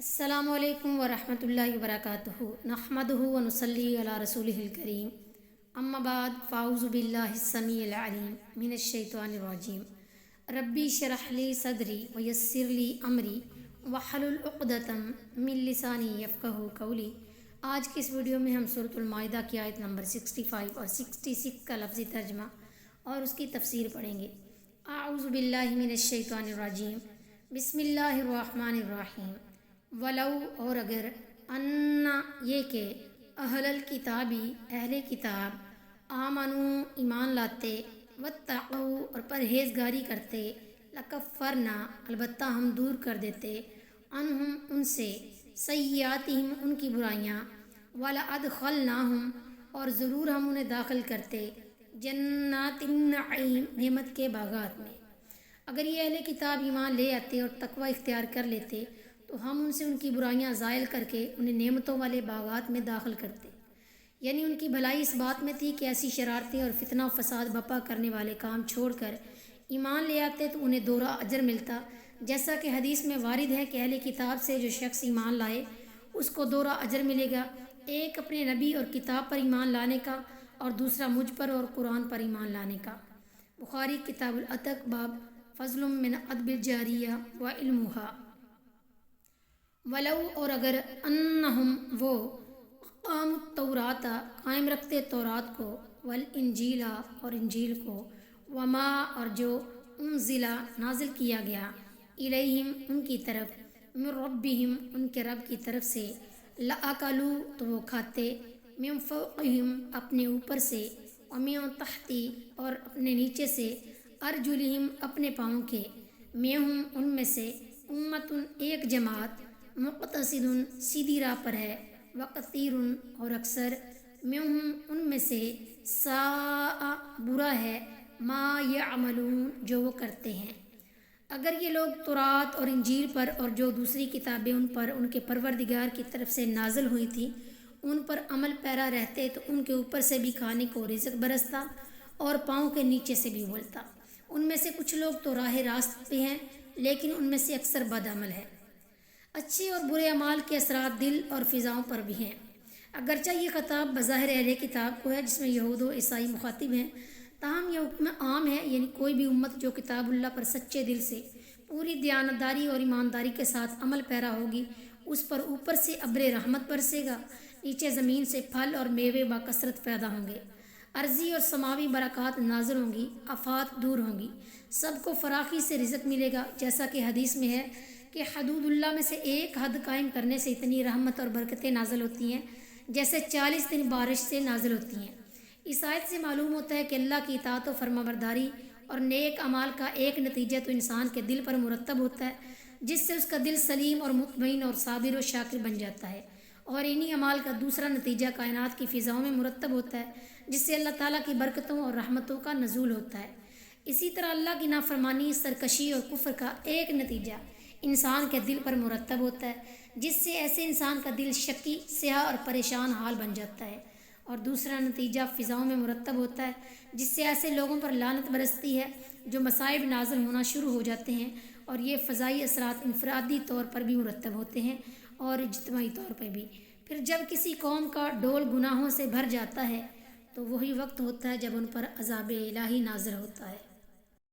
السلام علیکم ورحمۃ اللہ وبرکاتہ نحمدہ ونصلی علی رسولہ الکریم اما بعد فاعوذ باللہ السمیع العلیم من الشیطان الرجیم ربی اشرح لی صدری ویسر لی امری واحلل عقدۃ من لسانی یفقہوا قولی۔ آج کی اس ویڈیو میں ہم سورۃ المائدہ کی آیت نمبر 65 اور 66 کا لفظی ترجمہ اور اس کی تفسیر پڑھیں گے۔ اعوذ باللہ من الشیطان الرجیم، بسم اللہ الرحمن الرحیم۔ ولو اور اگر انا یہ کہ اہل الکتابی اہل کتاب آمنو ایمان لاتے واتقوا اور پرہیزگاری کرتے لکفرنا البتہ ہم دور کر دیتے عنہم ان سے سیئاتہم ان کی برائیاں ولادخلناہم اور ضرور ہم انہیں داخل کرتے جنات النعیم نعمت کے باغات میں۔ اگر یہ اہل کتاب ایمان لے آتے اور تقوی اختیار کر لیتے تو ہم ان سے ان کی برائیاں زائل کر کے انہیں نعمتوں والے باغات میں داخل کرتے۔ یعنی ان کی بھلائی اس بات میں تھی کہ ایسی شرارتیں اور فتنہ و فساد بپا کرنے والے کام چھوڑ کر ایمان لے آتے تو انہیں دوہرا اجر ملتا، جیسا کہ حدیث میں وارد ہے کہ اہل کتاب سے جو شخص ایمان لائے اس کو دوہرا اجر ملے گا، ایک اپنے نبی اور کتاب پر ایمان لانے کا اور دوسرا مجھ پر اور قرآن پر ایمان لانے کا۔ بخاری کتاب العتق باب فضل من ادب الجاریہ و علمھا۔ ولو اور اگر انہم وہ اقاموا التوراۃ قائم رکھتے تورات کو والانجیل اور انجیل کو وما اور جو انزل نازل کیا گیا الیہم ان کی طرف من ربہم ان کے رب کی طرف سے لأکلوا تو وہ کھاتے من فوقہم اپنے اوپر سے ومن تحت اور اپنے نیچے سے ارجلہم اپنے پاؤں کے منہم ان میں سے امۃ ایک جماعت مقتصد سیدھی راہ پر ہے وکثیر اور اکثر منہم ان میں سے ساء برا ہے ما یعملون جو وہ کرتے ہیں۔ اگر یہ لوگ تورات اور انجیل پر اور جو دوسری کتابیں ان پر ان کے پروردگار کی طرف سے نازل ہوئی تھیں ان پر عمل پیرا رہتے تو ان کے اوپر سے بھی کھانے کو رزق برستا اور پاؤں کے نیچے سے بھی ابلتا۔ ان میں سے کچھ لوگ تو راہ راست پہ ہیں لیکن ان میں سے اکثر بد عمل ہے۔ اچھے اور برے اعمال کے اثرات دل اور فضاؤں پر بھی ہیں۔ اگرچہ یہ خطاب بظاہر اہل کتاب کو ہے جس میں یہود و عیسائی مخاطب ہیں، تاہم یہ حکم عام ہے، یعنی کوئی بھی امت جو کتاب اللہ پر سچے دل سے پوری دیانتداری اور ایمانداری کے ساتھ عمل پیرا ہوگی اس پر اوپر سے ابر رحمت برسے گا، نیچے زمین سے پھل اور میوے باکثرت پیدا ہوں گے، ارضی اور سماوی برکات نازل ہوں گی، آفات دور ہوں گی، سب کو فراخی سے رزق ملے گا، جیسا کہ حدیث میں ہے کہ حدود اللہ میں سے ایک حد قائم کرنے سے اتنی رحمت اور برکتیں نازل ہوتی ہیں جیسے 40 دن بارش سے نازل ہوتی ہیں۔ اس آیت سے معلوم ہوتا ہے کہ اللہ کی اطاعت و فرما برداری اور نیک اعمال کا ایک نتیجہ تو انسان کے دل پر مرتب ہوتا ہے جس سے اس کا دل سلیم اور مطمئن اور صابر و شاکر بن جاتا ہے، اور انہی اعمال کا دوسرا نتیجہ کائنات کی فضاؤں میں مرتب ہوتا ہے جس سے اللہ تعالیٰ کی برکتوں اور رحمتوں کا نزول ہوتا ہے۔ اسی طرح اللہ کی نافرمانی، سرکشی اور کفر کا ایک نتیجہ انسان کے دل پر مرتب ہوتا ہے جس سے ایسے انسان کا دل شکی، سیاہ اور پریشان حال بن جاتا ہے، اور دوسرا نتیجہ فضاؤں میں مرتب ہوتا ہے جس سے ایسے لوگوں پر لعنت برستی ہے جو مصائب نازل ہونا شروع ہو جاتے ہیں، اور یہ فضائی اثرات انفرادی طور پر بھی مرتب ہوتے ہیں اور اجتماعی طور پر بھی۔ پھر جب کسی قوم کا ڈول گناہوں سے بھر جاتا ہے تو وہی وقت ہوتا ہے جب ان پر عذاب الہی نازل ہوتا ہے۔